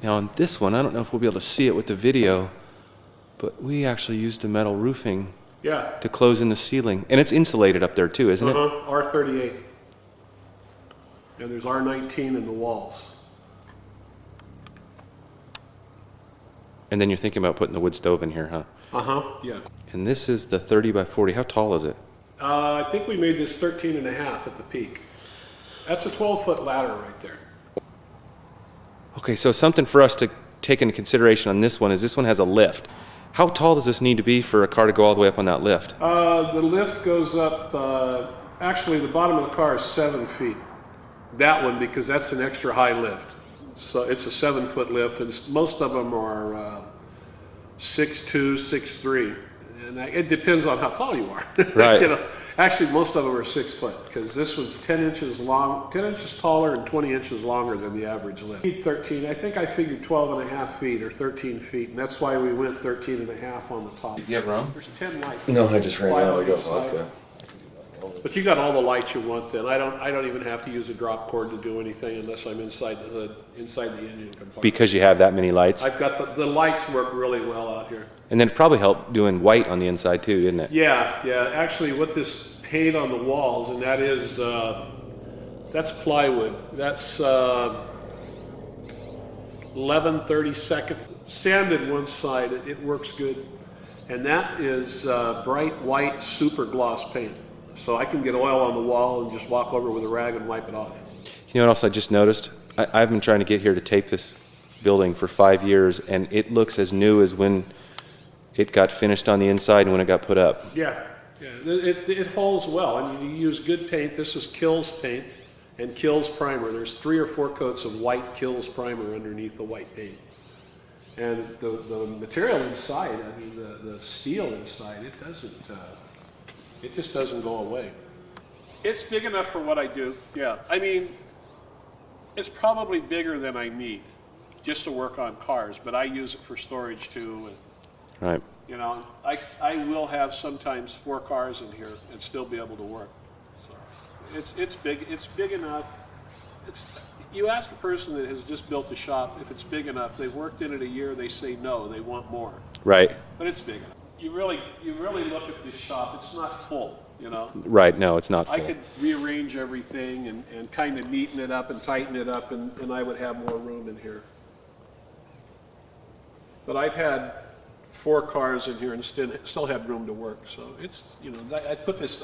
Now on this one, I don't know if we'll be able to see it with the video, but we actually used the metal roofing to close in the ceiling. And it's insulated up there too, isn't it? R38. And there's R19 in the walls. And then you're thinking about putting the wood stove in here, huh? Yeah. And this is the 30 by 40. How tall is it? I think we made this 13 and a half at the peak. That's a 12-foot ladder right there. Okay, so something for us to take into consideration on this one is this one has a lift. How tall does this need to be for a car to go all the way up on that lift? The lift goes up, actually the bottom of the car is 7 feet. That one, because that's an extra high lift. So it's a 7-foot lift, and most of them are 6'2", 6'3". And it depends on how tall you are. Right. You know, actually, most of them are 6 foot, because this one's 10 inches long, 10 inches taller and 20 inches longer than the average lift. 13, I think I figured 12 and a half feet or 13 feet, and that's why we went 13 and a half on the top. You have room? There's 10 lights. No, I just ran out. I got vodka. But you got all the lights you want then. I don't even have to use a drop cord to do anything unless I'm inside the hood, inside the engine compartment. Because you have that many lights? I've got the lights work really well out here. And then it probably helped doing white on the inside too, didn't it? Yeah. Actually, with this paint on the walls, and that is, that's plywood. That's 11/32 sanded one side. It works good. And that is bright white super gloss paint. So I can get oil on the wall and just walk over with a rag and wipe it off. You know what else I just noticed? I've been trying to get here to tape this building for 5 years, and it looks as new as when it got finished on the inside and when it got put up. Yeah. It holds well. I mean, you use good paint. This is Kills paint and Kills primer. There's 3 or 4 coats of white Kills primer underneath the white paint. And the material inside, I mean, the steel inside, it just doesn't go away. It's big enough for what I do, yeah. I mean, it's probably bigger than I need just to work on cars, but I use it for storage too. And, Right. you know, I will have sometimes 4 cars in here and still be able to work. So it's big. It's big enough. You ask a person that has just built a shop if it's big enough. They've worked in it a year. They say no. They want more. Right. But it's big enough. You really look at this shop. It's not full. You know. Right. No, it's not full. I could rearrange everything and kind of neaten it up and tighten it up, and I would have more room in here. But I've had 4 cars in here and still had room to work. So it's, you know, I built this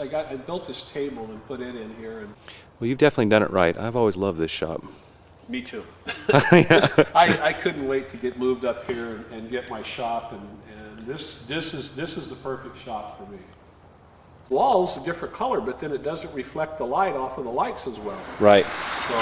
table and put it in here. And Well, you've definitely done it right. I've always loved this shop. me too. I couldn't wait to get moved up here and get my shop, and this is the perfect shop for me. Wall's a different color, but then it doesn't reflect the light off of the lights as well. Right. So